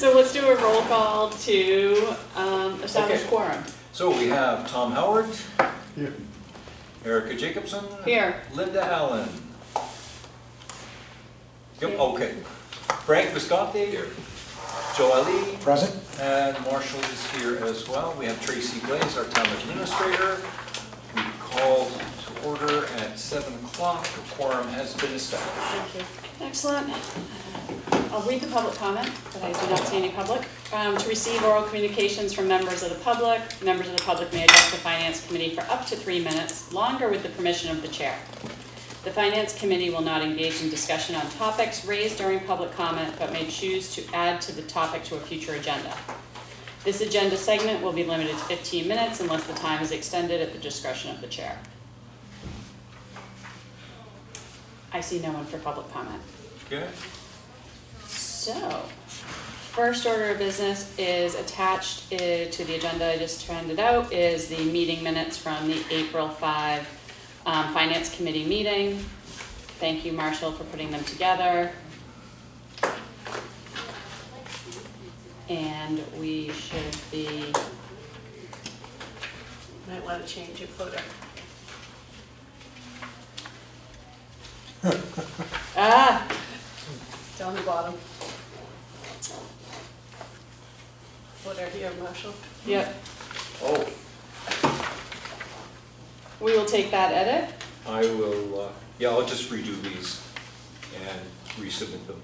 So let's do a roll call to establish Okay. quorum. So we have Tom Howard, Here. Erica Jacobson. Here. Linda Allen. Yep, Here. okay. Frank Visconti. Here. Joe Ali. Present? And Marshall is here as well. We have Tracy Blaze, our town administrator. We called to order at 7 o'clock. A quorum has been established. Thank you. Excellent. I'll read the public comment, but I do not see any public. To receive oral communications from members of the public, members of the public may address the Finance Committee for up to 3 minutes, longer with the permission of the chair. The Finance Committee will not engage in discussion on topics raised during public comment, but may choose to add to the topic to a future agenda. This agenda segment will be limited to 15 minutes unless the time is extended at the discretion of the chair. I see no one for public comment. Okay. So, first order of business is attached to the agenda I just handed out is the meeting minutes from the April 5 Finance Committee meeting. Thank you, Marshall, for putting them together. And we should be... Might want to change your footer. Down the bottom. Footer here, Marshall. Yep, Oh, we will take that edit. I will, yeah, I'll just redo these and resubmit them.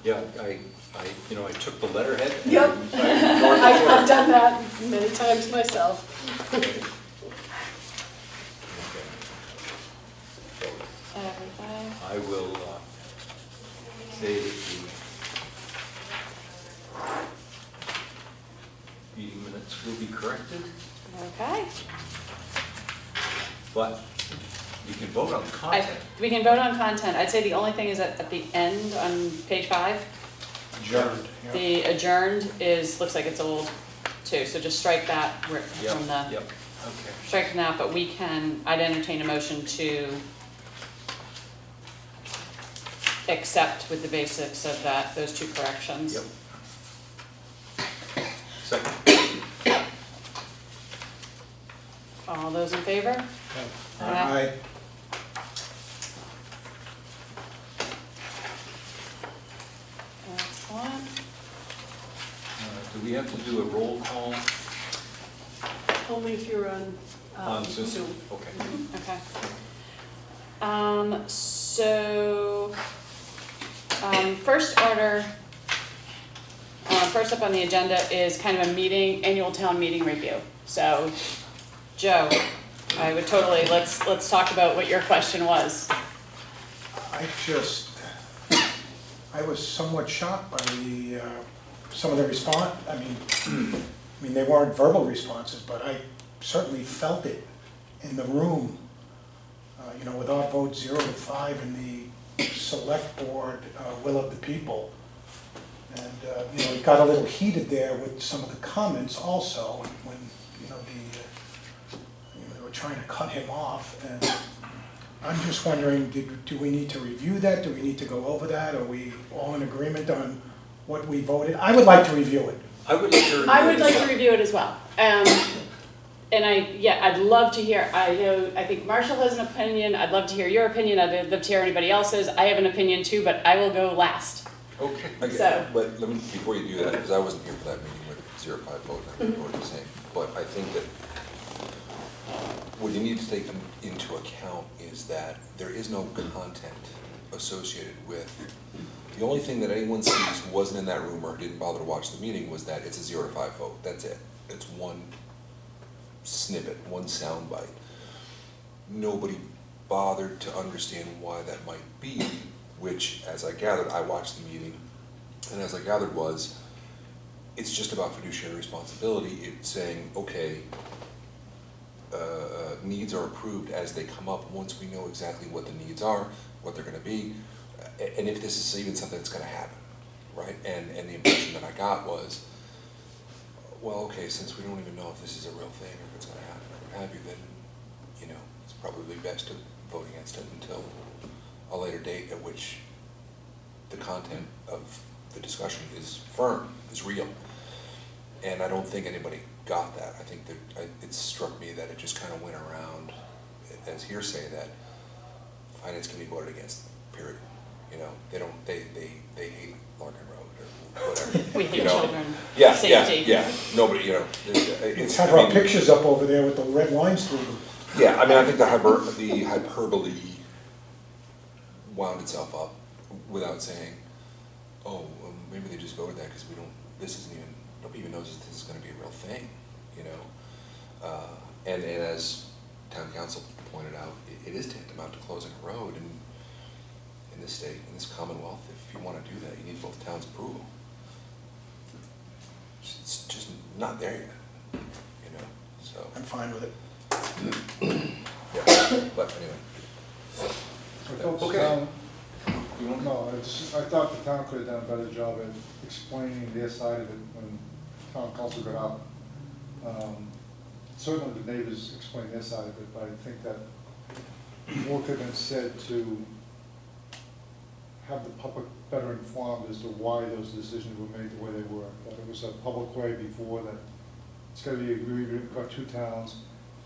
Yeah, I took the letterhead. and Yep. I ignored the I've footer. done that many times myself. Okay. Everybody. I will say that the meeting minutes will be corrected, Okay. but you can vote on content. We can vote on content. I'd say the only thing is at the end on page 5, Adjourned. Yeah. the adjourned looks like it's old too, so just strike that Yep, from the, yep, okay. strike from that, but I'd entertain a motion to accept with the basics of those two corrections. Yep. Second. All those in favor? Aye. Excellent. Do we have to do a roll call Only if you're on on Zoom? Zoom. Okay. Okay. So, first up on the agenda is kind of a annual town meeting review. So, Joe, I would totally, let's talk about what your question was. I was somewhat shocked by some of the response. I mean, they weren't verbal responses, but I certainly felt it in the room. With our vote 0-5 in the select board will of the people. And, it got a little heated there with some of the comments also when, they were trying to cut him off. And I'm just wondering, do we need to review that? Do we need to go over that? Are we all in agreement on what we voted? I would like to review it. I would like to review I would it like as to well. review it as well. And I'd love to hear, I think Marshall has an opinion, I'd love to hear your opinion, I'd love to hear anybody else's. I have an opinion too, but I will go last. Okay. Okay, So- but let me, before you do that, because I wasn't here for that meeting with 0-5 vote, I don't know what you're saying, but I think that what you need to take into account is that there is no content associated with, the only thing that anyone sees who wasn't in that room or didn't bother to watch the meeting was that it's a 0-5 vote, that's it. It's one snippet, one soundbite. Nobody bothered to understand why that might be, which, as I gathered, I watched the meeting, and as I gathered was, it's just about fiduciary responsibility. It's saying, okay, needs are approved as they come up once we know exactly what the needs are, what they're gonna be, and if this is even something that's gonna happen, right? And the impression that I got was, well, okay, since we don't even know if this is a real thing or if it's gonna happen or what have you, then, it's probably best to vote against it until a later date at which the content of the discussion is firm, is real. And I don't think anybody got that. I think that it struck me that it just kind of went around as hearsay that finance committee voted against, period. You know, they hate Larkin Road or whatever. We you hate know. children, Yeah, safety. yeah, nobody, you know. Let's have our pictures up over there with the red lines through them. Yeah, I mean, I think the hyperbole wound itself up without saying, oh, well, maybe they just voted that because nobody even knows that this is gonna be a real thing, you know? And as town council pointed out, it is tantamount to closing a road in this state, in this commonwealth. If you wanna do that, you need both towns' approval. It's just not there yet, you know, so. I'm fine with it. Yeah, but anyway. I thought the Okay. town, You want- no, I thought the town could have done a better job at explaining their side of it when town council got up. Certainly the neighbors explained their side of it, but I think that more could have been said to have the public better informed as to why those decisions were made the way they were. That it was a public way before, that it's gotta be agreed by two towns.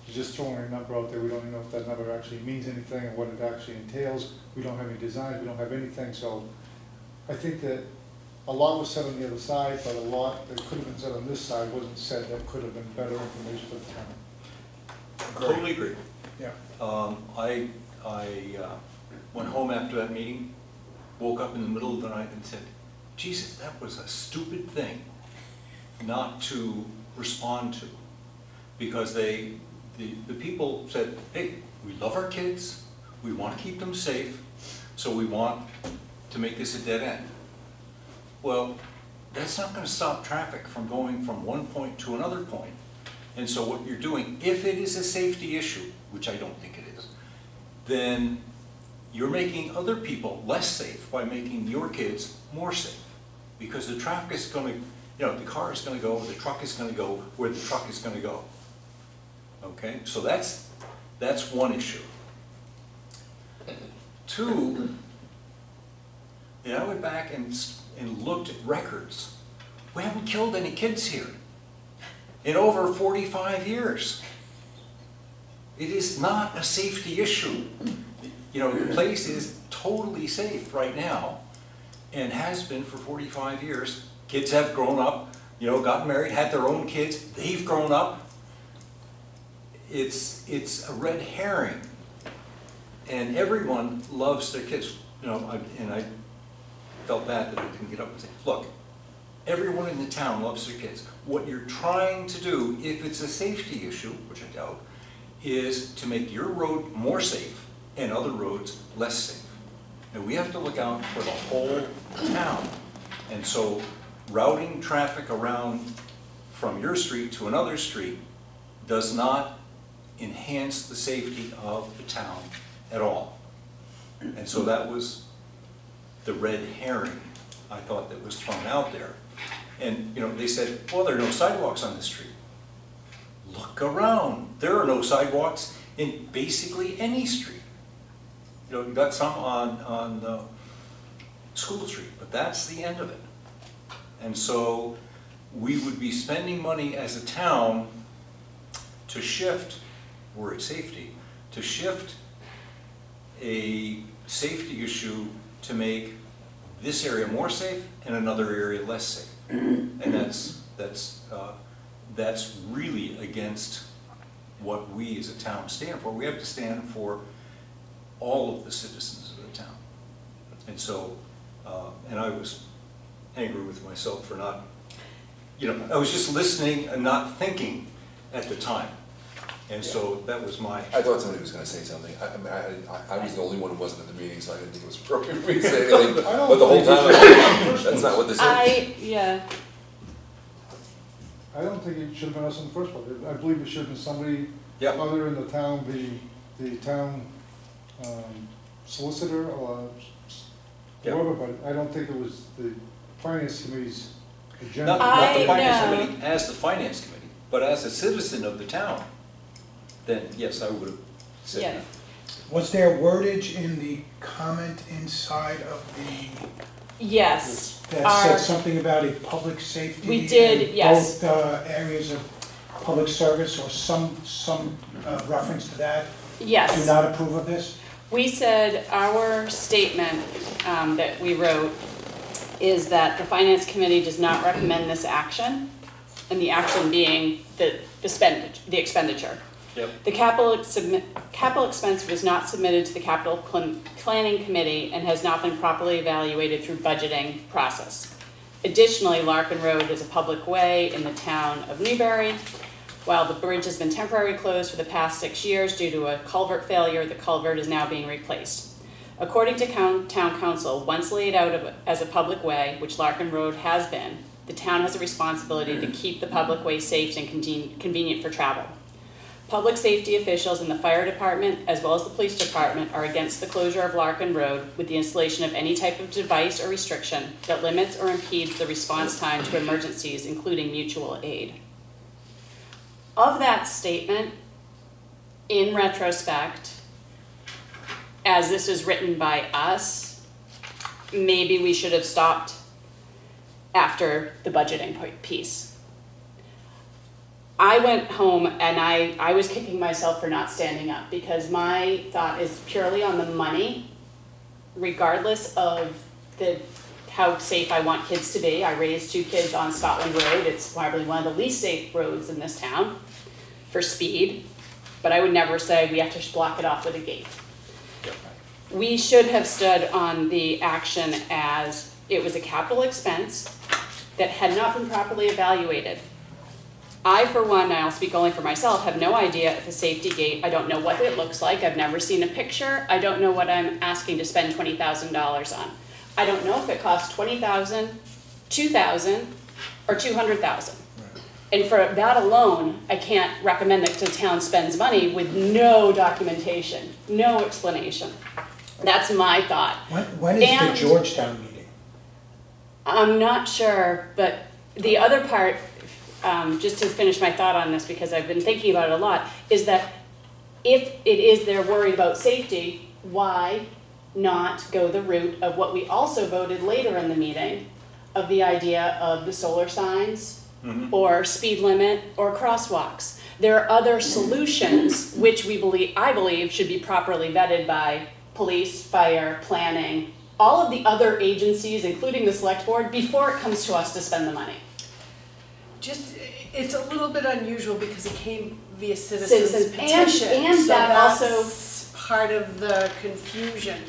You're just throwing a number out there, we don't even know if that number actually means anything and what it actually entails. We don't have any designs, we don't have anything, so I think that a lot was said on the other side, but a lot that could have been said on this side wasn't said that could have been better information for the town. Totally agree. Yeah. I went home after that meeting, woke up in the middle of the night and said, Jesus, that was a stupid thing not to respond to. Because the people said, hey, we love our kids, we want to keep them safe, so we want to make this a dead end. Well, that's not going to stop traffic from going from one point to another point. And so what you're doing, if it is a safety issue, which I don't think it is, then you're making other people less safe by making your kids more safe. Because the traffic is going to, you know, the car is going to go, the truck is going to go where the truck is going to go. Okay, so that's one issue. Two, and I went back and looked at records. We haven't killed any kids here in over 45 years. It is not a safety issue. You know, the place is totally safe right now and has been for 45 years. Kids have grown up, you know, gotten married, had their own kids, they've grown up. It's a red herring, and everyone loves their kids. You know, and I felt bad that I couldn't get up and say, look, everyone in the town loves their kids. What you're trying to do, if it's a safety issue, which I doubt, is to make your road more safe and other roads less safe. And we have to look out for the whole town. And so routing traffic around from your street to another street does not enhance the safety of the town at all. And so that was the red herring, I thought, that was thrown out there. And, you know, they said, well, there are no sidewalks on this street. Look around. There are no sidewalks in basically any street. You know, you got some on School Street, but that's the end of it. And so we would be spending money as a town to shift, were it safety, to shift a safety issue to make this area more safe and another area less safe. And that's really against what we as a town stand for. We have to stand for all of the citizens of the town. And so, and I was angry with myself for not, you know, I was just listening and not thinking at the time. And so that was my... I thought somebody was gonna say something. I was the only one who wasn't at the meeting, so I didn't think it was appropriate for me to say anything. But the whole time, I was like, that's not what this is. Yeah, I don't think it should have been us in the first place. I believe it should have been somebody Yep. other in the town, the town solicitor or Yep. whoever, but I don't think it was the finance committee's Not, agenda. not the I finance know. committee, as the finance committee, but as a citizen of the town, then yes, I would have said yeah. that. Was there wordage in the comment inside of the, Yes. that our- said something about a public safety? We did, in yes. both areas of public service, or some reference to that? Do Yes. not approve of this? We said our statement that we wrote is that the Finance Committee does not recommend this action, and the action being the expenditure. Yep. The capital expense was not submitted to the Capital Planning Committee and has not been properly evaluated through budgeting process. Additionally, Larkin Road is a public way in the town of Newbury. While the bridge has been temporarily closed for the past 6 years due to a culvert failure, the culvert is now being replaced. According to town council, once laid out as a public way, which Larkin Road has been, the town has a responsibility to keep the public way safe and convenient for travel. Public safety officials in the fire department, as well as the police department, are against the closure of Larkin Road with the installation of any type of device or restriction that limits or impedes the response time to emergencies, including mutual aid. Of that statement, in retrospect, as this is written by us, maybe we should have stopped after the budgeting piece. I went home and I was kicking myself for not standing up, because my thought is purely on the money, regardless of how safe I want kids to be. I raised 2 kids on Scotland Road. It's probably one of the least safe roads in this town for speed, but I would never say we have to block it off with a gate. We should have stood on the action as it was a capital expense that had not been properly evaluated. I, for one, I'll speak only for myself, have no idea if a safety gate, I don't know what it looks like, I've never seen a picture, I don't know what I'm asking to spend $20,000 on. I don't know if it costs $20,000, $2,000, or $200,000. And for that alone, I can't recommend that the town spends money with no documentation, no explanation. That's my thought. When is the And- Georgetown meeting? I'm not sure, but the other part, just to finish my thought on this, because I've been thinking about it a lot, is that if it is they're worried about safety, why not go the route of what we also voted later in the meeting, of the idea of the solar signs, or speed limit, or crosswalks? There are other solutions which I believe should be properly vetted by police, fire, planning, all of the other agencies, including the select board, before it comes to us to spend the money. Just, it's a little bit unusual because it came via citizens Citizens, petition. and so that also- that's part of the confusion.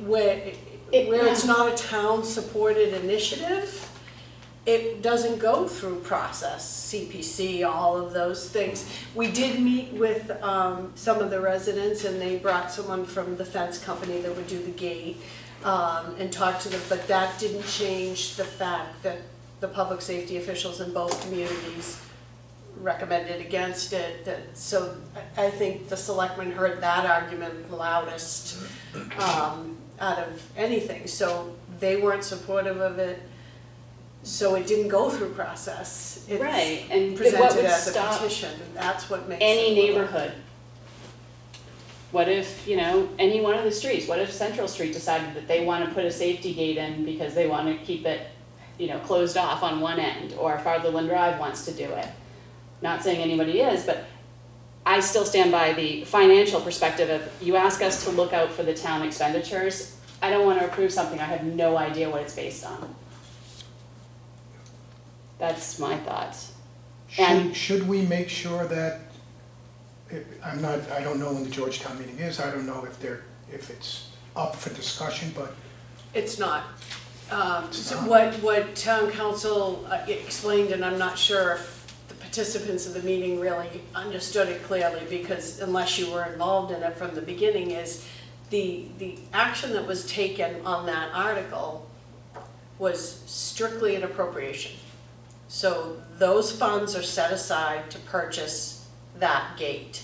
Where Yeah. it's not a town-supported initiative, it doesn't go through process, CPC, all of those things. We did meet with some of the residents, and they brought someone from the fence company that would do the gate and talk to them, but that didn't change the fact that the public safety officials in both communities recommended against it. So I think the selectmen heard that argument loudest out of anything. So they weren't supportive of it. So it didn't go through process. It's Right, and what presented would as a stop petition, and that's what makes it any a little- neighborhood? What if, any one of the streets, what if Central Street decided that they want to put a safety gate in because they want to keep it, closed off on one end, or Fartherland Drive wants to do it? Not saying anybody is, but I still stand by the financial perspective of, you ask us to look out for the town expenditures, I don't want to approve something I have no idea what it's based on. That's my thoughts. And- Should we make sure that, I don't know when the Georgetown meeting is, I don't know if it's up for discussion, but It's not. It's So not. what town council explained, and I'm not sure if the participants of the meeting really understood it clearly, because unless you were involved in it from the beginning, is the action that was taken on that article was strictly an appropriation. So those funds are set aside to purchase that gate.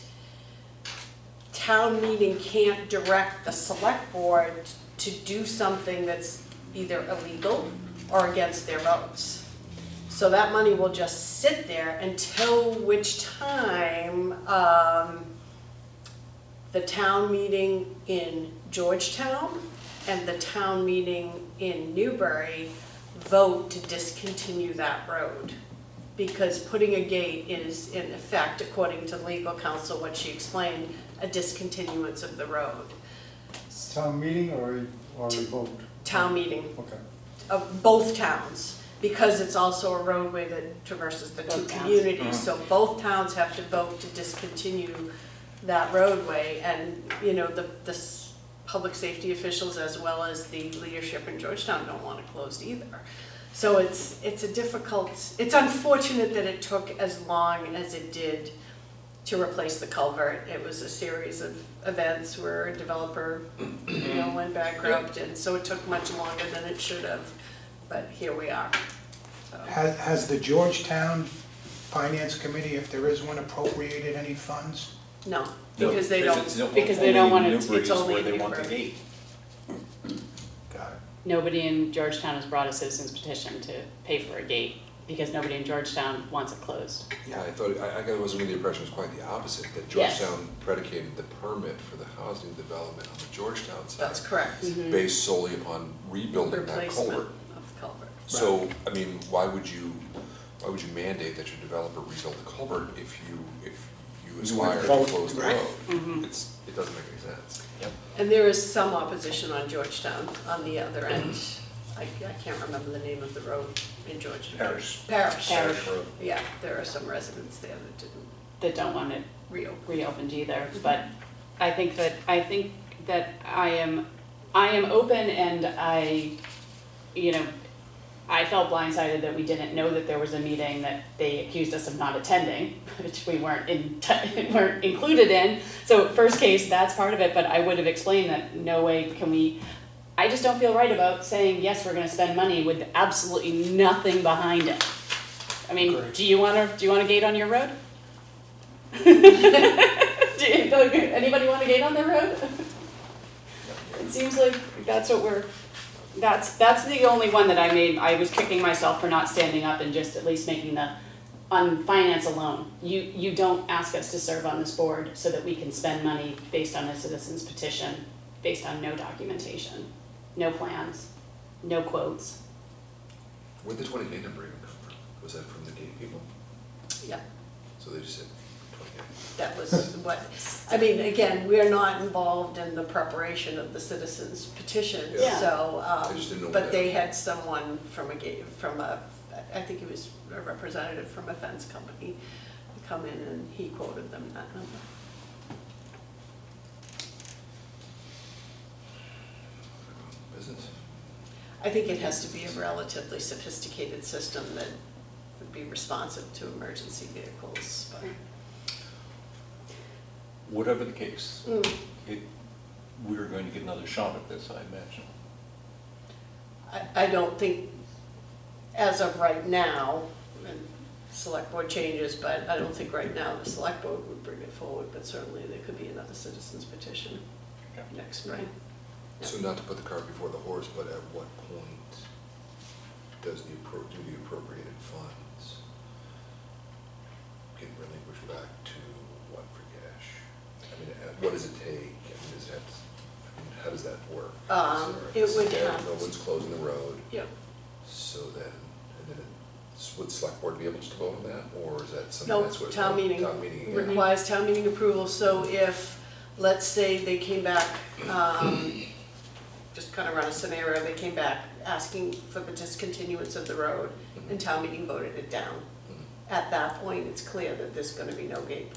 Town meeting can't direct the select board to do something that's either illegal or against their votes. So that money will just sit there until which time the town meeting in Georgetown and the town meeting in Newbury vote to discontinue that road. Because putting a gate is in effect, according to legal counsel, what she explained, a discontinuance of the road. Town meeting or a vote? Town meeting Okay. of both towns, because it's also a roadway that traverses the two Both towns. communities. So both towns have to vote to discontinue that roadway, and, you know, the public safety officials as well as the leadership in Georgetown don't want it closed either. So it's a difficult, it's unfortunate that it took as long as it did to replace the culvert. It was a series of events where a developer, you know, went bankrupt, and so it took much longer than it should have, but here we are. So, Has the Georgetown Finance Committee, if there is one, appropriated any funds? no, because they don't, because they don't want it- Newbury it's is only where they want the Newbury. gate. Got it. Nobody in Georgetown has brought a citizen's petition to pay for a gate, because nobody in Georgetown wants it closed. Yeah, I thought, I was under the impression it was quite the opposite, that Yes. Georgetown predicated the permit for the housing development on the Georgetown side. that's correct. Based solely upon rebuilding that Replacement culvert. of the culvert. So, I mean, why would you mandate that your developer rebuild the culvert if you aspire to vote, close the right. road? It doesn't make any sense. And there is some opposition on Georgetown on the other end. I can't remember the name of the road in Georgetown. Parish. Parish. Parish. Road. Yeah, there are some residents there that didn't That don't want it reopen. reopened either, but I think that I am open, and you know, I felt blindsided that we didn't know that there was a meeting that they accused us of not attending, which we weren't included in. So first case, that's part of it, but I would have explained that no way can we, I just don't feel right about saying, yes, we're gonna spend money with absolutely nothing behind it. I mean, Agreed. do you want a gate on your road? Anybody want a gate on their road? It seems like that's the only one that I was kicking myself for not standing up and just at least making on finance alone. You don't ask us to serve on this board so that we can spend money based on a citizen's petition, based on no documentation, no plans, no quotes. Where'd the 20K number even come from? Was that from the gate people? Yeah, So they just said 20K. that was what, I mean, again, we're not involved in the preparation of the citizens petition, Yeah. so, I just didn't know but what they that- had someone I think it was a representative from a fence company come in, and he quoted them that number. Business. I think it has to be a relatively sophisticated system that would be responsive to emergency vehicles, but. Whatever the case, Mm. we're going to get another shot at this, I imagine. I don't think, as of right now, and select board changes, but I don't think right now the select board would bring it forward, but certainly there could be another citizens petition Okay. next spring. So not to put the cart before the horse, but at what point do the appropriated funds get relinquished back to what free cash? I mean, what does it take? How does that work? It would Is there- have No one's closing the road, Yeah, so then, would select board be able to vote on that, or is that something no, that's what? town meeting again? requires town meeting approval, so if, let's say they came back, just kind of run a scenario, they came back asking for the discontinuance of the road, and town meeting voted it down. At that point, it's clear that there's gonna be no gate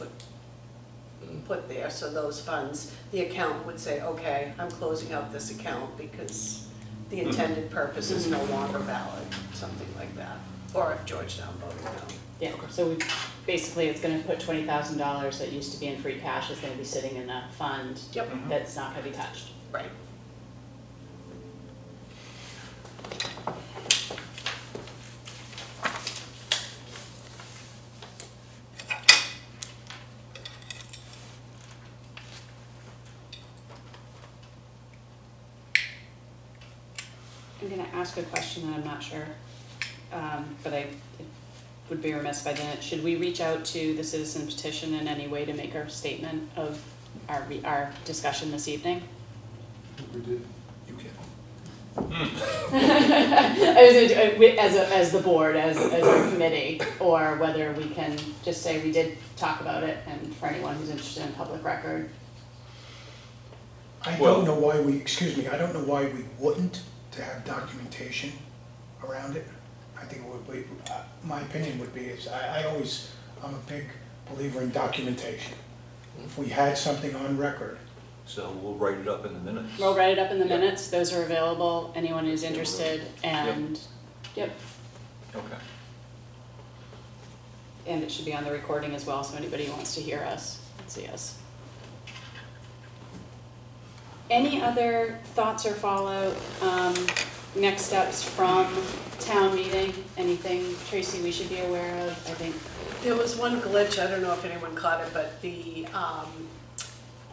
put there, so those funds, the account would say, okay, I'm closing out this account because the intended purpose is no longer valid, something like that. Or if Georgetown voted no. Yeah, so basically it's gonna put $20,000 that used to be in free cash is gonna be sitting in a fund Yep, that's not gonna be touched. right. I'm gonna ask a question and I'm not sure, but it would be remiss if I didn't. Should we reach out to the citizen petition in any way to make our statement of our discussion this evening? I think we did. You can. As the board, as our committee, or whether we can just say we did talk about it, and for anyone who's interested in public record. I Well- don't know why we, excuse me, I don't know why we wouldn't to have documentation around it. I think it would be, my opinion would be, I'm a big believer in documentation. If we had something on record, So we'll write it up in the minutes. We'll write it up in the Yep. minutes, those are available, anyone who's interested, and, yep, Okay. and it should be on the recording as well, so anybody who wants to hear us, see us. Any other thoughts or fallout, next steps from town meeting? Anything, Tracy, we should be aware of? I think, There was one glitch, I don't know if anyone caught it, but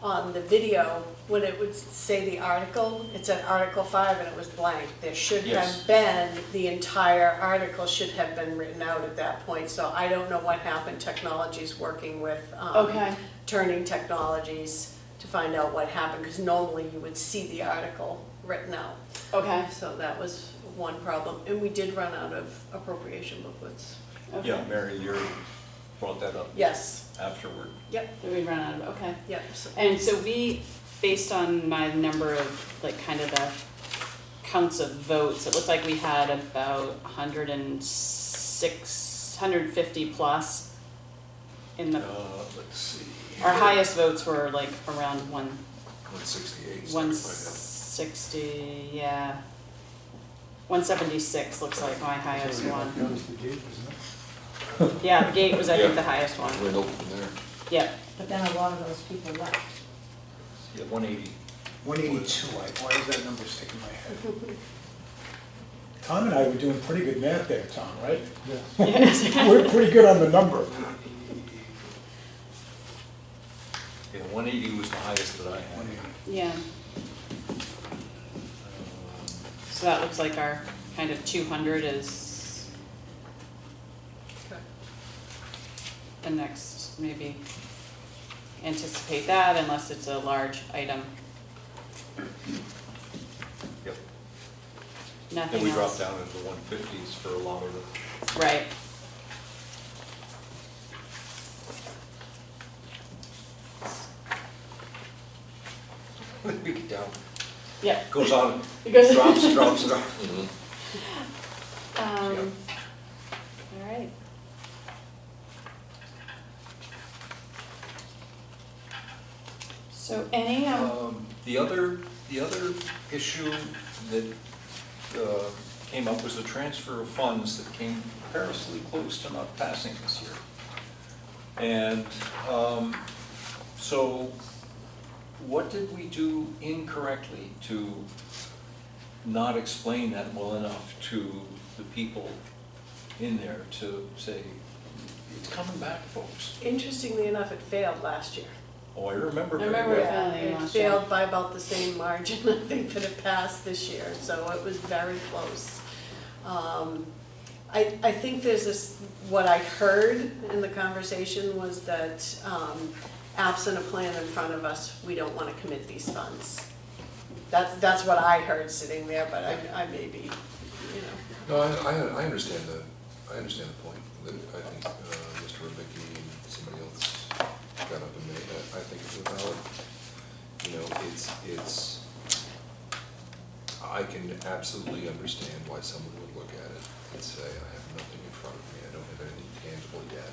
on the video, when it would say the article, it said Article 5 and it was blank. There should Yes. have been, the entire article should have been written out at that point, so I don't know what happened. Technology's working with Okay. Turning Technologies to find out what happened, because normally you would see the article written out. okay, So that was one problem, and we did run out of appropriation booklets. okay. Yeah, Mary, you brought that up Yes, afterward. yep, Did we run out of, okay. yep. So- And so we, based on my number of, like, kind of the counts of votes, it looked like we had about 106, 150 plus in the, Let's see. our highest votes were like around 168. 160, yeah. 176 looks like my highest one. That was the gate, wasn't it? Yeah, the gate was, I think, Yeah. the highest one. Went open from there. Yep. But then a lot of those people left. Yeah, 180. 182, why does that number stick in my head? Tom and I were doing pretty good math there, Tom, right? Yeah. We're pretty good on the number. Yeah, 180 was the highest that I had. Yeah, so that looks like our kind of 200 is Okay. the next, maybe anticipate that unless it's a large item. Yep. Nothing Then we else. dropped down into the 150s for a lot of the, Right. we get down, Yep. goes on, Because drops, drops, drops. Mhm. All right. So any, The other issue that came up was the transfer of funds that came perilously close to not passing this year. And so what did we do incorrectly to not explain that well enough to the people in there to say, it's coming back, folks? Interestingly enough, it failed last year. Oh, I remember I very remember well. it. Yeah, failing it last year. failed by about the same margin, I think, that it passed this year, so it was very close. I think there's this, what I heard in the conversation was that absent a plan in front of us, we don't want to commit these funds. That's what I heard sitting there, but I may be, you know. No, I understand the point that I think Mr. Rubicki and somebody else got up and made. I think it's valid. You know, it's, I can absolutely understand why someone would look at it and say, I have nothing in front of me, I don't have anything tangible yet.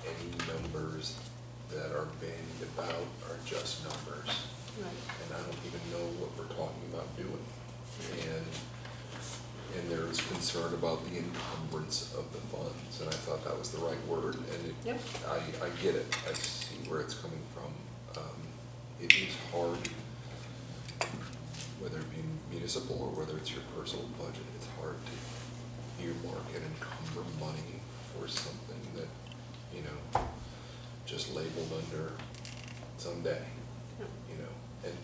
Any numbers that are bandied about are just numbers. And I don't even know what we're talking about doing. And there's concern about the encumbrance of the funds, and I thought that was the right word, and Yep. I get it, I see where it's coming from. It is hard, whether it be municipal or whether it's your personal budget, it's hard to earmark and encumber money for something that, you know, just labeled under someday, you know, and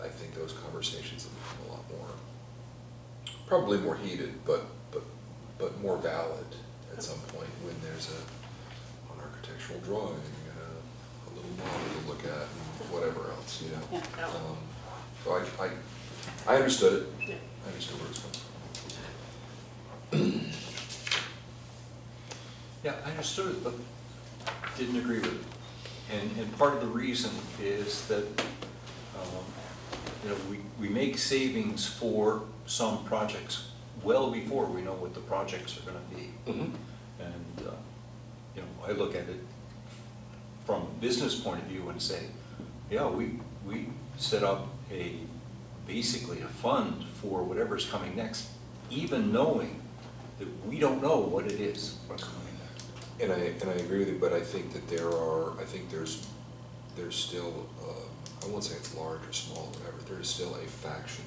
I think those conversations have become a lot more, probably more heated, but more valid at some point when there's an architectural drawing, a little model to look at, and whatever else, you know? Yeah. So I understood it. Yeah. I understood where it's coming from. Yeah, I understood it, but didn't agree with it. And part of the reason is that, you know, we make savings for some projects well before we know what the projects are gonna be. Mhm. And, you know, I look at it from a business point of view and say, yeah, we set up basically a fund for whatever's coming next, even knowing that we don't know what it is, what's coming next. And I agree with you, but I think that there's still, I won't say it's large or small, or whatever, there is still a faction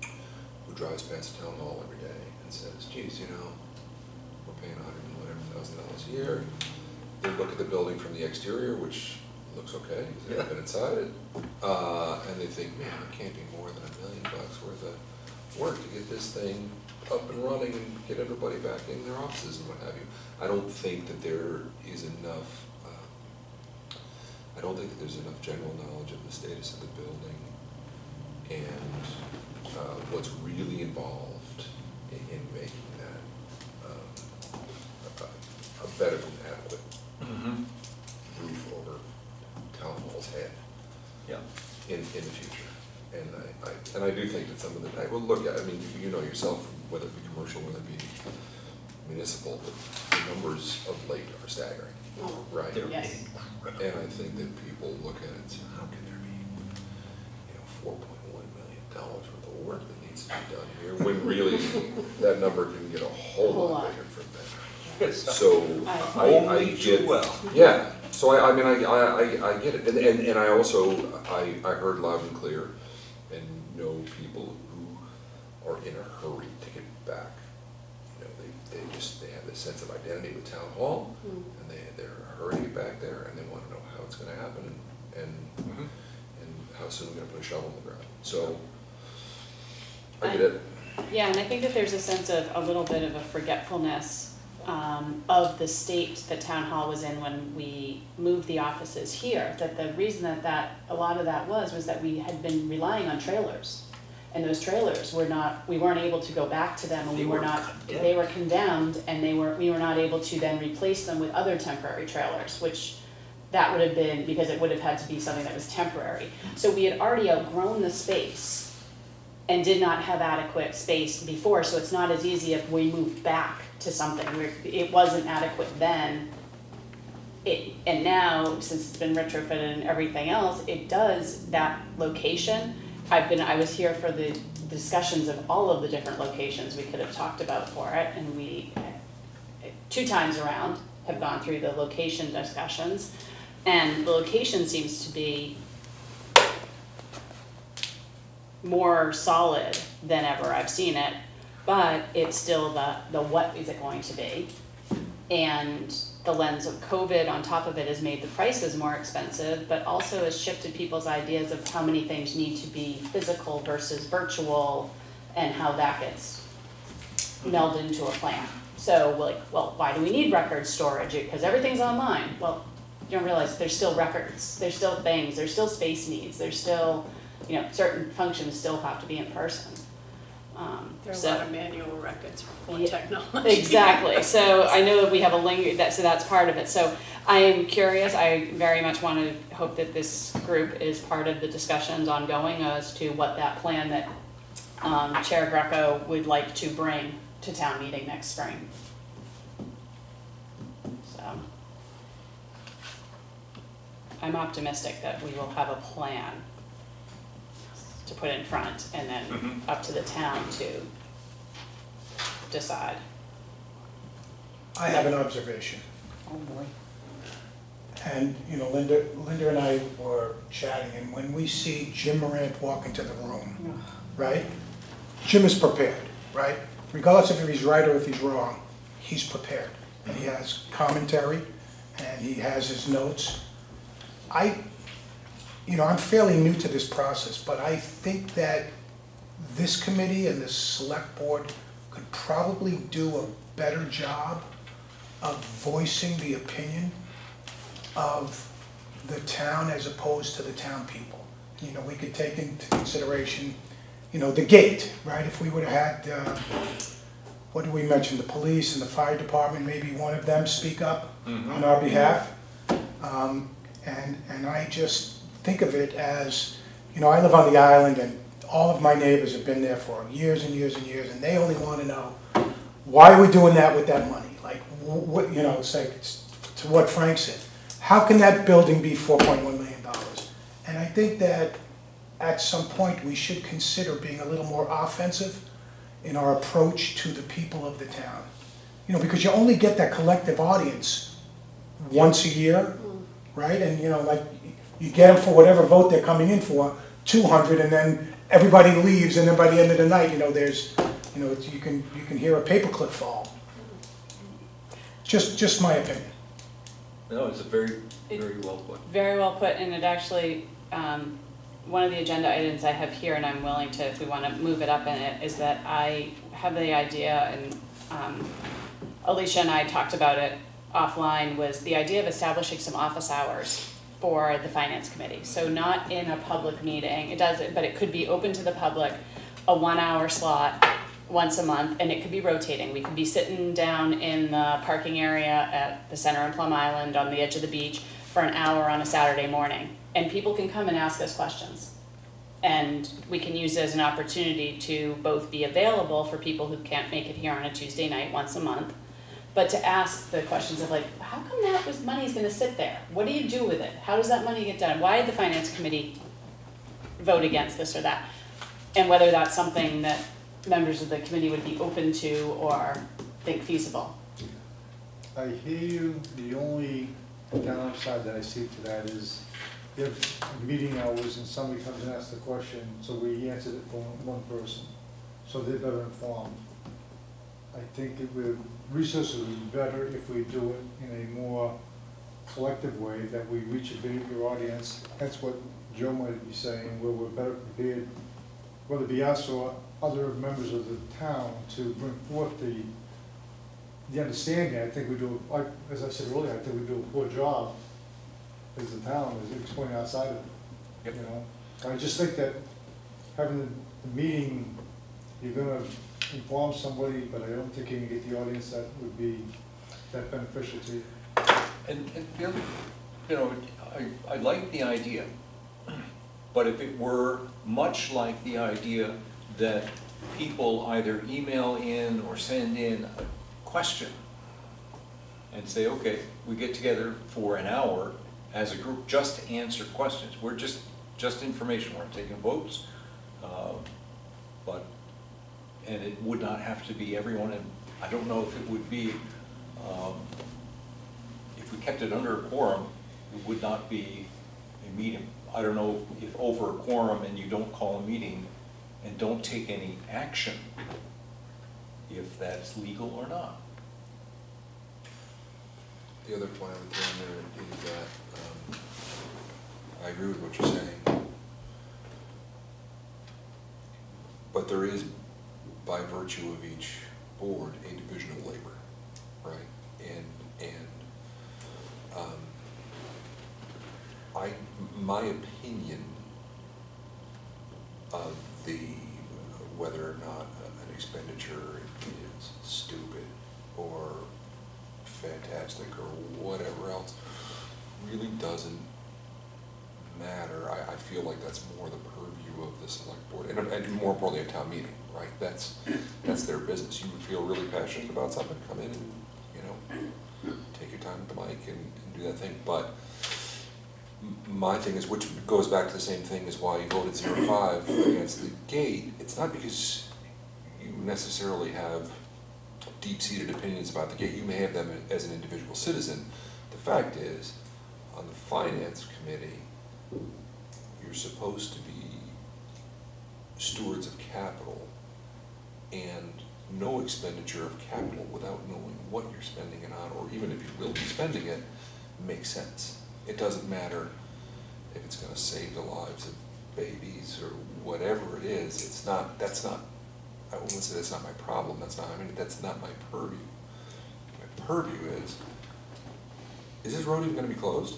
who drives past the town hall every day and says, geez, you know, we're paying $100,000 a year. They look at the building from the exterior, which looks okay, because they haven't been inside it, and they think, man, I can't do more than $1 million worth of work to get this thing up and running and get everybody back in their offices and what have you. I don't think that there is enough, there's enough general knowledge of the status of the building and what's really involved in making that a better than adequate roof over town hall's head Yeah. in the future. And I do think that some of the, well, look, I mean, you know yourself, whether it be commercial, whether it be municipal, the numbers of late are staggering, right? They're Yes. big. And I think that people look at it and say, how can there be, you know, $4.1 million worth of work that needs to be done here, when really that number can get a whole lot bigger from that. So I Only too get, well. yeah, so I mean, I get it, and I also, I heard loud and clear, and know people who are in a hurry to get back. You know, they have this sense of identity with town hall, and they're in a hurry to get back there, and they want to know how it's gonna happen, and how soon we're gonna put a shovel in the ground. So, I get it. Yeah, and I think that there's a sense of a little bit of a forgetfulness of the state that town hall was in when we moved the offices here. That the reason that a lot of that was that we had been relying on trailers. And those trailers we weren't able to go back to them, and they were condemned, and we were not able to then replace them with other temporary trailers, which that would have been, because it would have had to be something that was temporary. So we had already outgrown the space and did not have adequate space before, so it's not as easy if we moved back to something where it wasn't adequate then. And now, since it's been retrofitted and everything else, it does, that location. I was here for the discussions of all of the different locations we could have talked about for it, and we, 2 times around, have gone through the location discussions, and the location seems to be more solid than ever I've seen it, but it's still the what is it going to be, and the lens of COVID on top of it has made the prices more expensive, but also has shifted people's ideas of how many things need to be physical versus virtual, and how that gets melded into a plan. So, like, well, why do we need record storage? Because everything's online. Well, you don't realize there's still records, there's still things, there's still space needs, there's still, you know, certain functions still have to be in person. There are a So- lot of manual records before Yeah, technology. Exactly, so I know that we have so that's part of it. So I am curious, I very much want to hope that this group is part of the discussions ongoing as to what that plan that Chair Greco would like to bring to town meeting next spring. So I'm optimistic that we will have a plan to put in front, and then up to the town to decide. I have an observation. Oh, boy. And, you know, Linda and I were chatting, and when we see Jim Morant walk into the room, right? Jim is prepared, right? Regardless if he's right or if he's wrong, he's prepared. And he has commentary, and he has his notes. I'm fairly new to this process, but I think that this committee and this select board could probably do a better job of voicing the opinion of the town as opposed to the town people. You know, we could take into consideration, you know, the gate, right? If we would have had, what did we mention, the police and the fire department, maybe one of them speak up on our behalf. And I just think of it as, you know, I live on the island and all of my neighbors have been there for years and years and years, and they only want to know, why are we doing that with that money? Like, what, you know, it's like, it's to what Frank said. How can that building be $4.1 million? And I think that at some point we should consider being a little more offensive in our approach to the people of the town. You know, because you only get that collective audience once a year, right? And, you know, like, you get them for whatever vote they're coming in for, 200, and then everybody leaves, and then by the end of the night, you know, there's, you know, you can hear a paperclip fall. Just my opinion. No, it's a very, very well put. Very well put, and it actually, one of the agenda items I have here, and I'm willing to, if we want to move it up in it, is that I have the idea, and Alicia and I talked about it offline, was the idea of establishing some office hours for the finance committee. So not in a public meeting, it does, but it could be open to the public, a 1-hour slot once a month, and it could be rotating. We could be sitting down in the parking area at the center in Plum Island on the edge of the beach for an hour on a Saturday morning, and people can come and ask us questions. And we can use it as an opportunity to both be available for people who can't make it here on a Tuesday night once a month, but to ask the questions of, like, how come that money is gonna sit there? What do you do with it? How does that money get done? Why did the finance committee vote against this or that? And whether that's something that members of the committee would be open to or think feasible. I hear you. The only downside that I see to that is you have meeting hours and somebody comes and asks the question, so we answered it for one person, so they're better informed. I think resources would be better if we do it in a more collective way, that we reach a bigger audience. That's what Joe might be saying, where we're better prepared, whether it be us or other members of the town, to bring forth the understanding. I think we do, like, as I said earlier, I think we do a poor job as the town, is explaining our side of it. Yep. You know, I just think that having the meeting, you're gonna inform somebody, but I don't think you can get the audience that would be that beneficial to you. And the other, you know, I like the idea, but if it were much like the idea that people either email in or send in a question and say, okay, we get together for an hour as a group just to answer questions. We're just information, we're not taking votes, and it would not have to be everyone, and I don't know if it would be, if we kept it under a quorum, it would not be a meeting. I don't know if over a quorum and you don't call a meeting and don't take any action, if that's legal or not. The other point I would throw in there is that I agree with what you're saying, but there is, by virtue of each board, a division of labor, right? And my opinion of whether or not an expenditure is stupid or fantastic or whatever else really doesn't matter. I feel like that's more the purview of the select board, and more importantly, a town meeting, right? That's their business. You would feel really passionate about something, come in and, you know, take your time with the mic and do that thing. But my thing is, which goes back to the same thing as why you voted 0-5 against the gate. It's not because you necessarily have deep-seated opinions about the gate. You may have them as an individual citizen. The fact is, on the finance committee, you're supposed to be stewards of capital, and no expenditure of capital without knowing what you're spending it on, or even if you will be spending it, makes sense. It doesn't matter if it's going to save the lives of babies or whatever it is. It's not, that's not, I wouldn't say that's not my problem. That's not, I mean, that's not my purview. My purview is this road even gonna be closed?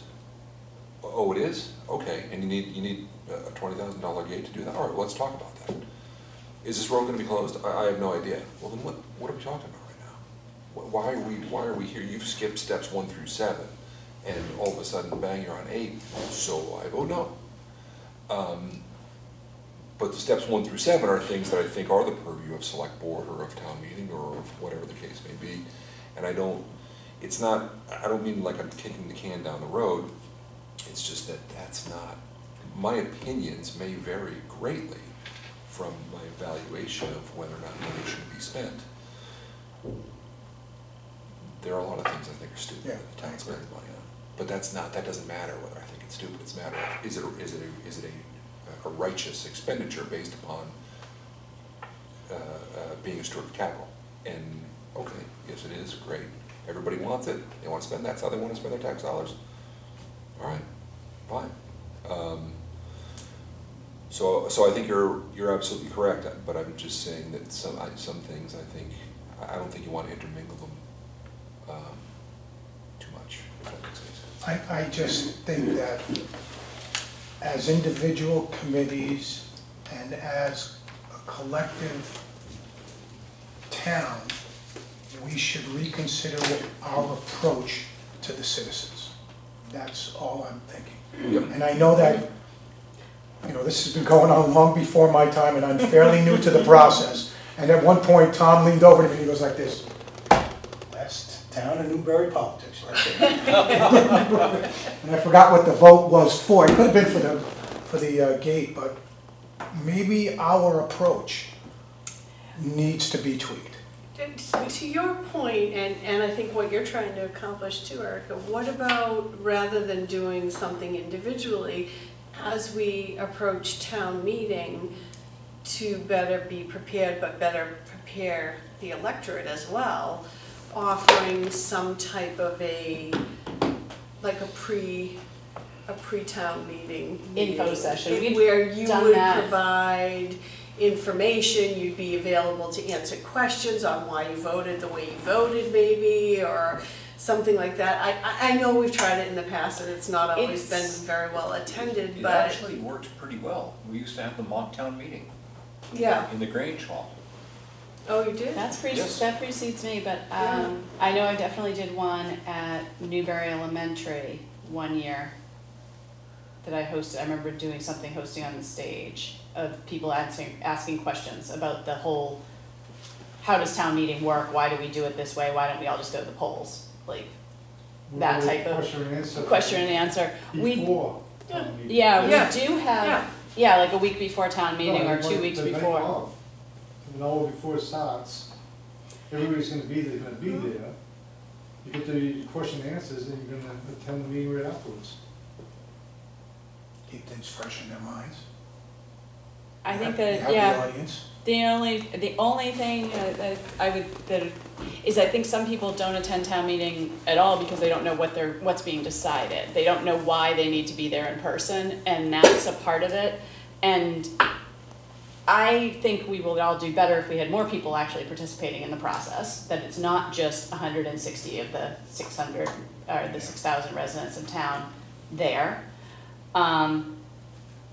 Oh, it is? Okay, and you need a $20,000 gate to do that? All right, let's talk about that. Is this road gonna be closed? I have no idea. Well, then what are we talking about right now? Why are we here? You've skipped steps 1 through 7, and all of a sudden, bang, you're on 8, so I vote no. But the steps 1 through 7 are things that I think are the purview of select board or of town meeting or of whatever the case may be. And I don't mean like I'm kicking the can down the road. It's just that that's not, my opinions may vary greatly from my evaluation of whether or not money should be spent. There are a lot of things I think are stupid Yeah, that the town spends money on. But that doesn't matter whether I think it's stupid. It's a matter of, is it a righteous expenditure based upon being a steward of capital? And, okay, yes it is, great. Everybody wants it, they want to spend, that's how they want to spend their tax dollars. All right, fine. So I think you're absolutely correct, but I'm just saying that some things I don't think you want to intermingle them too much, if that makes any sense. I just think that as individual committees and as a collective town, we should reconsider our approach to the citizens. That's all I'm thinking. Yep. And I know that, you know, this has been going on long before my time, and I'm fairly new to the process. And at one point, Tom leaned over to me and he goes like this, "Last town in Newbury politics." And I forgot what the vote was for. It could have been for the gate, but maybe our approach needs to be tweaked. To your point, and I think what you're trying to accomplish too, Erica, what about, rather than doing something individually, as we approach town meeting, to better be prepared, but better prepare the electorate as well, offering some type of like a pre-town meeting. Info session. We've Where you done would that. provide information, you'd be available to answer questions on why you voted the way you voted maybe, or something like that. I know we've tried it in the past and it's not always been It's- very well attended, It but actually worked pretty well. We used to have the mock town meeting yeah. in the Grange Hall. Oh, you did? Yes. That precedes me, but Yeah. I know I definitely did one at Newbury Elementary one year that I hosted. I remember doing something, hosting on the stage, of people asking questions about the whole, how does town meeting work? Why do we do it this way? Why don't we all just go to the polls? Like, that type of question and answer. Before town meeting. Yeah, Yeah. we do have, Yeah. yeah, like a week before town meeting or 2 weeks The night before. of. An hour before it starts, everybody's gonna be there. You get the question and answers, and you're gonna attend the meeting right afterwards. Keep things fresh in their minds. I think You that, have yeah. the audience. The only thing that I think some people don't attend town meeting at all because they don't know what's being decided. They don't know why they need to be there in person, and that's a part of it. And I think we will all do better if we had more people actually participating in the process, that it's not just 160 of the 600, or the 6,000 residents of town there.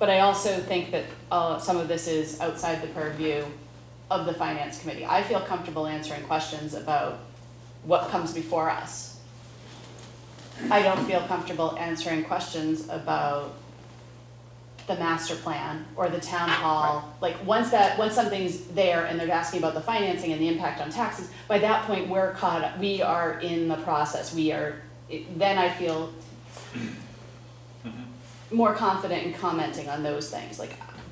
But I also think that some of this is outside the purview of the finance committee. I feel comfortable answering questions about what comes before us. I don't feel comfortable answering questions about the master plan or the town hall. Like, once something's there and they're asking about the financing and the impact on taxes, by that point, we're caught up, we are in the process, then I feel more confident in commenting on those things,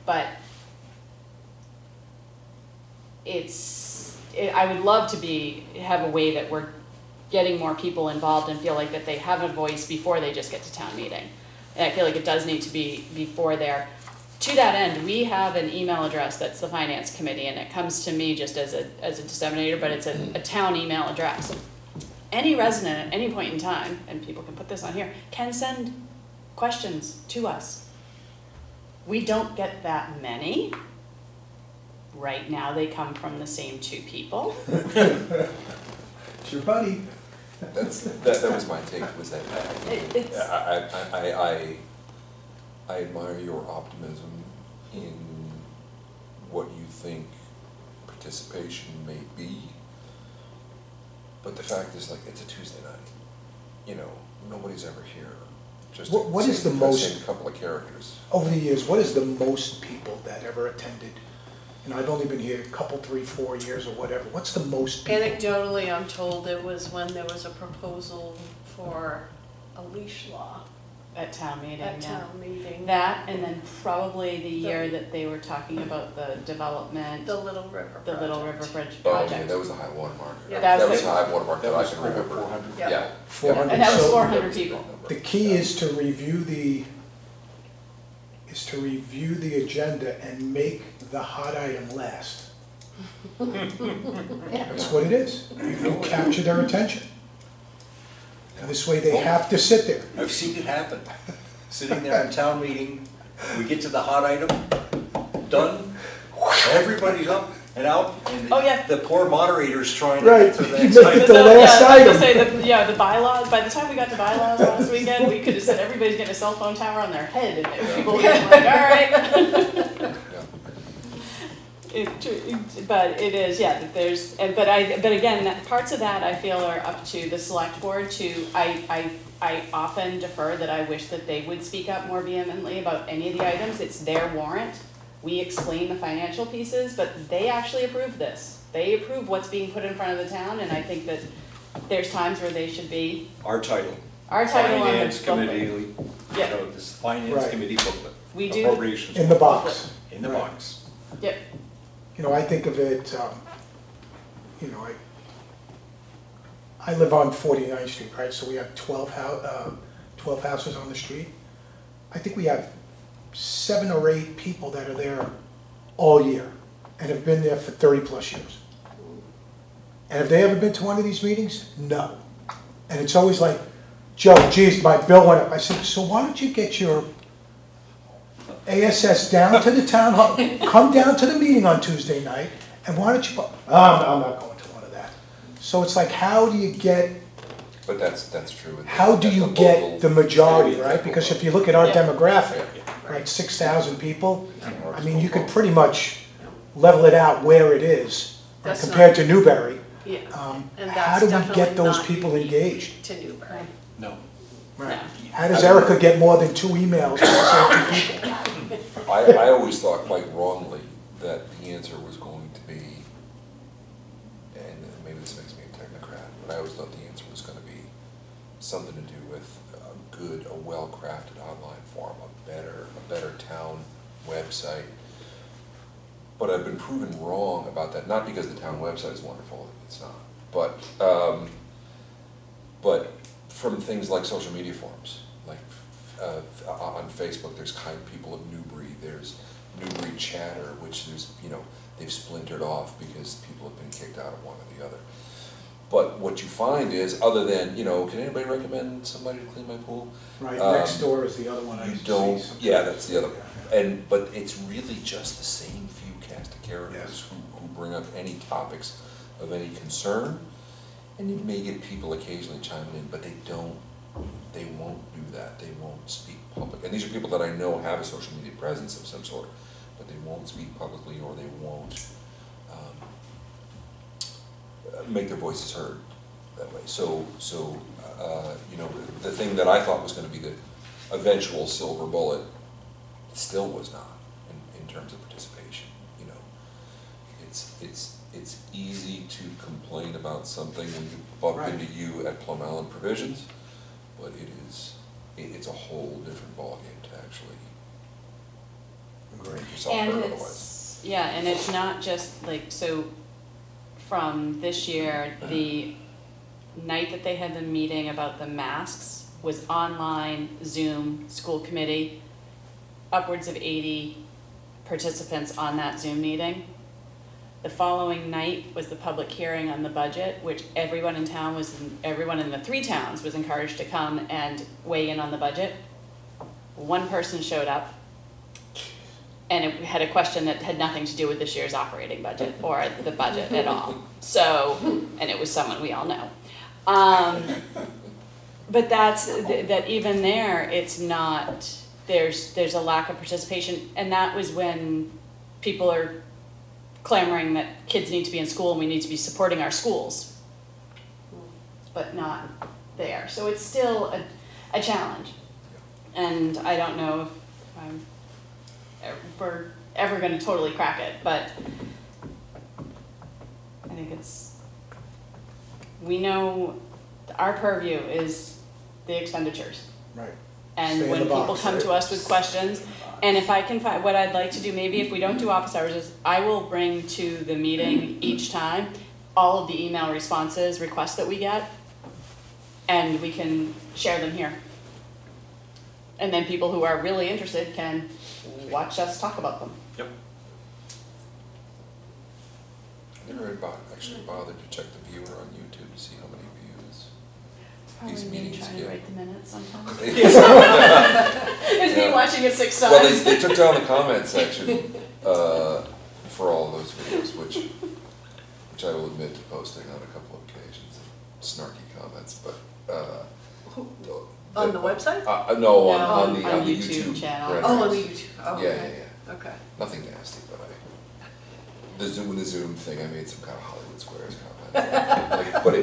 but I would love to have a way that we're getting more people involved and feel like that they have a voice before they just get to town meeting. And I feel like it does need to be before there. To that end, we have an email address that's the finance committee, and it comes to me just as a disseminator, but it's a town email address. Any resident at any point in time, and people can put this on here, can send questions to us. We don't get that many. Right now, they come from the same 2 people. It's your buddy. that was my take, was that It's- I admire your optimism in what you think participation may be. But the fact is, like, it's a Tuesday night, you know, nobody's ever here, just What is the saying most- a couple of characters. Over the years, what is the most people that ever attended? You know, I've only been here a couple, 3, 4 years or whatever. What's the most people? Anecdotally, I'm told it was when there was a proposal for a leash law At town meeting, at yeah. town meeting. That, and then probably the year that they were talking about the development, The Little River the Little project. River Bridge Oh, yeah, project. that was the high water mark. Yeah. That was the high water mark that I can remember. 400. Yeah. Yeah. 400. And that was So 400 people. The key is to review the agenda and make the hot item last. That's what it is. You capture their attention. And this way they have to sit there. I've seen it happen. Sitting there in town meeting, we get to the hot item, done, everybody's up and out, and Oh, yeah. the poor moderator's trying to Right, get to the you next make item. the last Yeah, I was gonna item. say, yeah, the bylaws, by the time we got to bylaws last weekend, we could have said everybody's getting a cell phone tower on their head, and people would have been like, all right. Yeah. But it is, yeah, that there's, but again, parts of that I feel are up to the select board to, I often defer that I wish that they would speak up more vehemently about any of the items. It's their warrant. We explain the financial pieces, but they actually approve this. They approve what's being put in front of the town, and I think that there's times where they should be, Our title. our title on the Finance committee, booklet. you Yeah. know, this finance Right. committee booklet. We do- Appropriations. In the box. In the box. Yep, You know, I think of it, you know, I live on 49th Street, right? So we have 12 houses on the street. I think we have 7 or 8 people that are there all year and have been there for 30+ years. And have they ever been to one of these meetings? No. And it's always like, Joe, geez, my bill went up. I said, so why don't you get your ASS down to the town hall, come down to the meeting on Tuesday night, and why don't you, I'm not going to one of that. So it's like, how do you get, But that's true. how do you get the majority, right? Because if you look at our Yeah. demographic, right, 6,000 people, I mean, you could pretty much level it out where it is, right, That's compared not- to Newbury. Yeah, and How that's do we definitely get those not people unique engaged? to Newbury. No. Right. How does Erica get more than 2 emails from the same 2 people? I always thought quite wrongly that the answer was going to be, and maybe this makes me a technocrat, but I always thought the answer was gonna be something to do with a well-crafted online form, a better town website. But I've been proven wrong about that, not because the town website is wonderful, it's not, but from things like social media forums, like on Facebook, there's Kind People of Newbury, there's Newbury Chatter, which there's, you know, they've splintered off because people have been kicked out of one or the other. But what you find is, other than, you know, can anybody recommend somebody to clean my pool? Right, next door is the other one I You used to don't, see. yeah, that's the other, but it's really just the same few cast of characters who bring up any topics of any concern. And you may get people occasionally chiming in, but they won't do that, they won't speak public. And these are people that I know have a social media presence of some sort, but they won't speak publicly, or they won't make their voices heard that way. So, you know, the thing that I thought was gonna be the eventual silver bullet still was not in terms of participation, you know. It's easy to complain about something when you bump Right. into you at Plum Island Provisions, but it's a whole different ballgame to actually make yourself And heard otherwise. it's, yeah, and it's not just like, so from this year, the night that they had the meeting about the masks was online, Zoom, school committee, upwards of 80 participants on that Zoom meeting. The following night was the public hearing on the budget, which everyone in town everyone in the 3 towns was encouraged to come and weigh in on the budget. One person showed up, and it had a question that had nothing to do with this year's operating budget or the budget at all. So, and it was someone we all know. But that even there, it's not, there's a lack of participation, and that was when people are clamoring that kids need to be in school and we need to be supporting our schools, but not there. So it's still a challenge. And I don't know if we're ever gonna totally crack it, but I think we know our purview is the expenditures. Right. And Stay in when the people box, come right? to us with questions, and if I can find, what I'd like to do, maybe if we don't do office hours, is I will bring to the meeting each time all of the email responses, requests that we get, and we can share them here. And then people who are really interested can watch us talk about them. Yep. I never actually bothered to check the viewer on YouTube to see how many views. Probably These me meetings trying to get- write the minutes sometimes. Yeah. It's me watching it 6 times. Well, they took down the comment section for all those videos, which I will admit to posting on a couple of occasions, snarky comments, but. On the website? No, No, on the on YouTube YouTube channel. renderings. Oh, on the YouTube, oh, Yeah, okay. yeah, Okay. nothing nasty, but the Zoom thing, I made some kind of Hollywood Squares comment. Like, but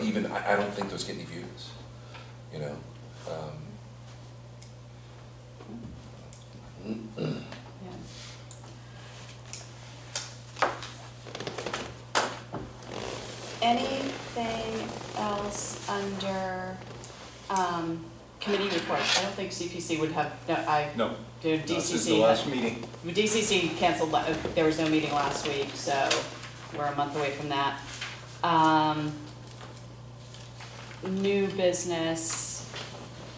even, I don't think those get any views, you know? Yeah. Anything else under committee reports? I don't think CPC would have, No, did this is DCC. the last meeting. DCC canceled, there was no meeting last week, so we're a month away from that. New business,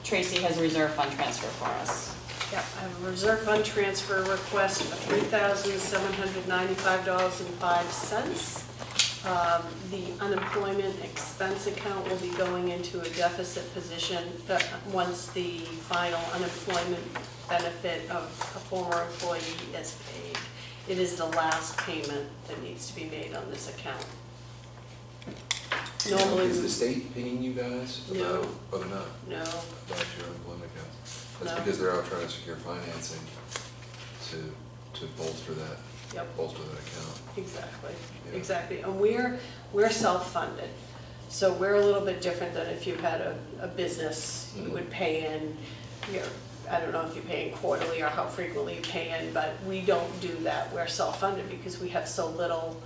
Tracy has a reserve fund transfer for us. Yep, I have a reserve fund transfer request of $3,795.05. The unemployment expense account will be going into a deficit position once the final unemployment benefit of a former employee is paid. It is the last payment that needs to be made on this account. Normally, Is the state paying you guys? No. Oh, they're not, no, about your unemployment accounts? That's No. because they're out trying to secure financing to bolster that, yep. bolster that account. Exactly, Yeah. exactly. And we're self-funded. So we're a little bit different than if you had a business, you would pay in, I don't know if you pay in quarterly or how frequently you pay in, but we don't do that. We're self-funded because we have so little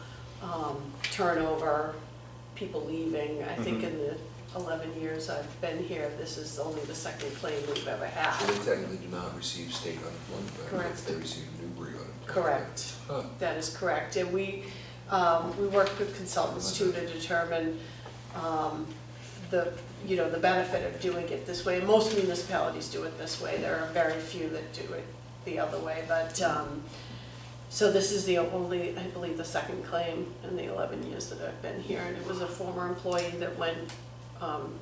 turnover, people leaving. I think in the 11 years I've been here, this is only the second claim we've ever So had. they technically do not receive state unemployment benefits, Correct. they receive Newbury unemployment. Correct. Huh. That is correct, and we work with consultants too to determine the benefit of doing it this way. Most municipalities do it this way, there are very few that do it the other way, but, so this is the only, I believe, the second claim in the 11 years that I've been here, and it was a former employee that went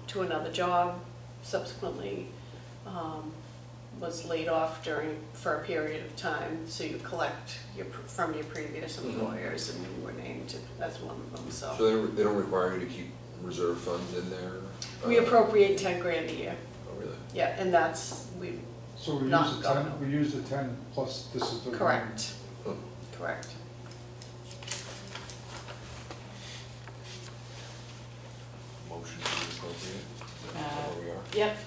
to another job, subsequently was laid off for a period of time, so you collect from your previous employers, and we were named as one of them, so. So they don't require you to keep reserve funds in there? We appropriate 10 grand a year, Oh, really? yeah, and that's, So we Not use the going 10, up. we use the 10 plus this is the. correct, Huh. correct. Motion to be appropriate? Is that where we are? Yep,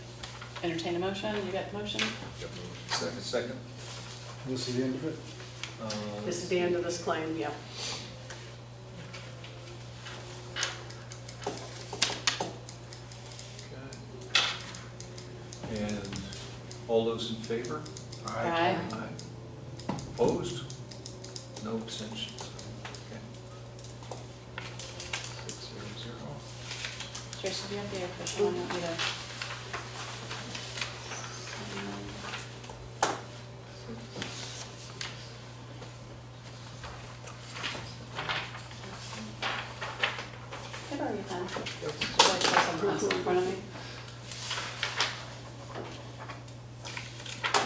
entertain a motion, you got the motion? Yep. Second. Second. This is the end of it? This is the end of this claim, yeah. Okay. And all those in favor? Aye. Aye. Opposed? No abstentions? Okay. 600. Tracy, do you have the official one? Want me to- I've already done. So I saw something else in front of me.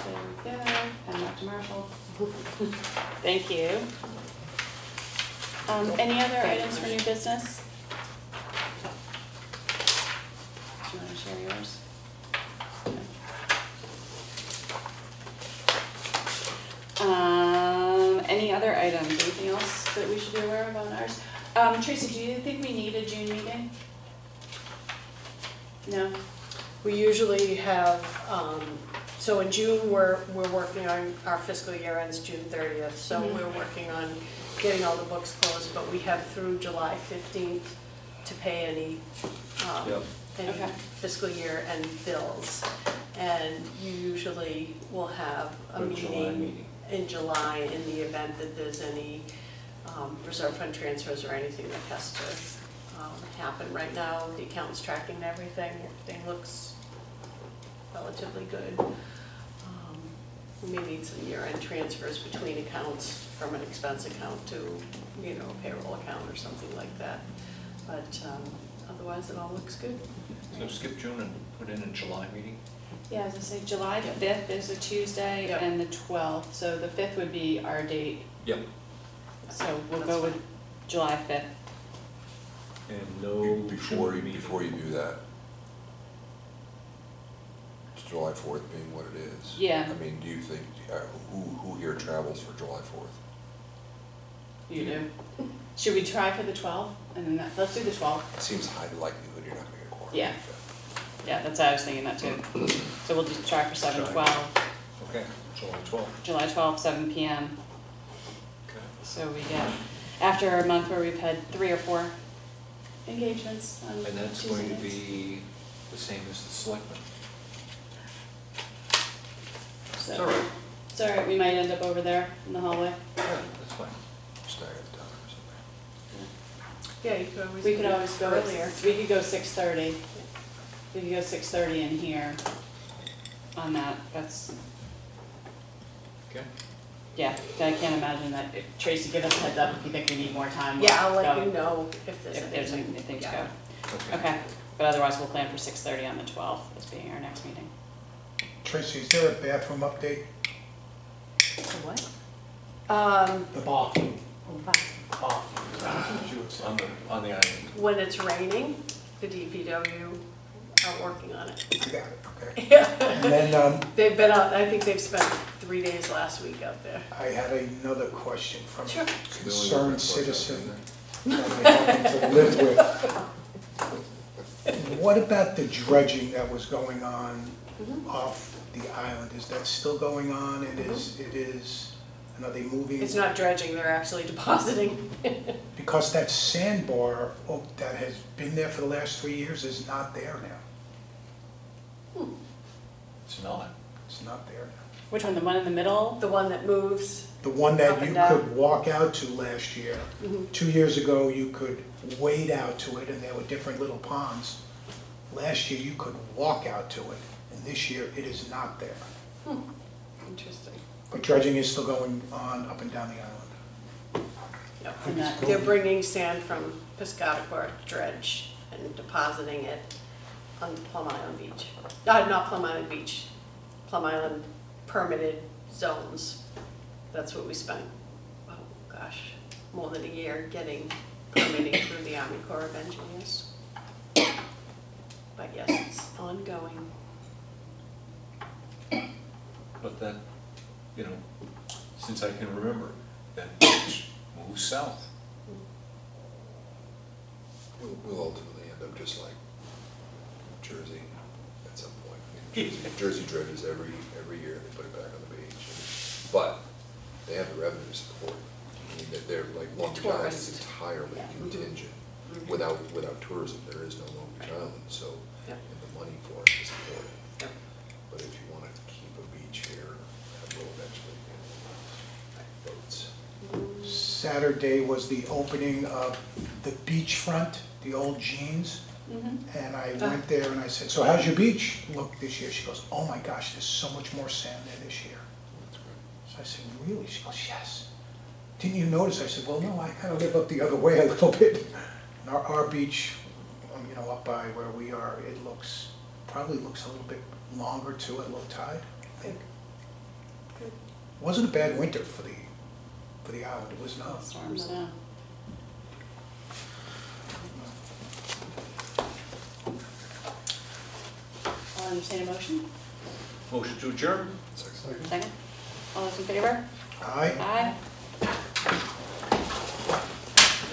There we go, and Dr. Marshall. Thank you. Any other items for new business? Any other items, anything else that we should be aware of on ours? Tracy, do you think we need a June meeting? No? We usually have, so in June, we're working on, our fiscal year ends June 30th, so we're working on getting all the books closed, but we have through July 15th to pay any Yep. Okay. fiscal year end bills. And you usually will have a A July meeting meeting. in July in the event that there's any reserve fund transfers or anything that has to happen. Right now, the accountant's tracking everything, everything looks relatively good. We may need some year-end transfers between accounts from an expense account to, a payroll account or something like that. But otherwise, it all looks good. So skip June and put in a July meeting? Yeah, as I say, July 5th is a Tuesday Yep. and the 12th, so the 5th would be our date. Yep. So we'll That's go with fine. July 5th. And no. Before June meeting. before you do that, July 4th being what it is. Yeah. I mean, do you think, who here travels for July 4th? You do. Should we try for the 12th? And then let's do the 12th. It seems high likelihood you're not gonna get quorum. Yeah. Yeah, that's what I was thinking that too. So we'll just try for 7/12, Okay, July 12th. July 12th, 7 PM. Okay. So we get, after a month where we've had 3 or 4 engagements on And that's Tuesday going to nights. be the same as the selectmen. So- It's all right. It's all right, we might end up over there in the hallway. Yeah, that's fine. Stagger the time or something. Yeah, you could always. We could always go earlier. We could go 6:30. We could go 6:30 in here on that, that's, Okay. yeah, I can't imagine that. Tracy, give us a heads up if you think we need more time. Yeah, I'll We'll let go. you know if there's If there's anything. anything to Yeah. go. Okay, but otherwise we'll plan for 6:30 on the 12th as being our next meeting. Tracy, is there a bathroom update? So what? The bath. Oh, Bath. You would say. On the island. When it's raining, the DPW are working on it. I got it, okay. Yeah. And then They've been out, I think they've spent 3 days last week out there. I had another question from Sure. a It's the only concerned one citizen question, that I happen to live with. What about the dredging that was going on off the island? Is that still going on? It is, and are they moving? It's not dredging, they're actually depositing. Because that sandbar that has been there for the last 3 years is not there now. It's not. It's not there now. Which one, the one in the middle? The one that moves. The one Up that and you down. could walk out to last year, 2 years ago, you could wade out to it, and there were different little ponds. Last year, you could walk out to it, and this year, it is not there. Interesting. But dredging is still going on up and down the island. Yep. And that- They're bringing sand from Piscataqua dredge and depositing it on Plum Island Beach. Not Plum Island Beach, Plum Island permitted zones. That's what we spent, oh gosh, more than a year getting permitting through the Army Corps of Engineers. But yes, it's ongoing. But that, since I can remember, that beach moves south. We'll ultimately end up just like Jersey at some point. I mean, Jersey dredges every year, they put it back on the beach. But they have the revenue support. I mean, they're like Long Beach Island is Tourist. entirely Yeah. contingent. Mhm. Without tourism, there is no Long Beach Right. Island, so, Yep. and the money for it is supported. Yep. But if you wanna keep a beach here, that will eventually get boats. Saturday was the opening of the beachfront, the old Jeans. And I went there and I said, so how's your beach look this year? She goes, oh my gosh, there's so much more sand there this year. That's great. So I said, really? She goes, yes. Didn't you notice? I said, well, no, I kind of live up the other way a little bit. And our beach, up by where we are, it probably looks a little bit longer too at low tide, I think. Good. Wasn't a bad winter for the island, it was not. Storms, yeah. I'll entertain a motion. Motion to adjourn? Second. Second. All those in favor? Aye. Aye.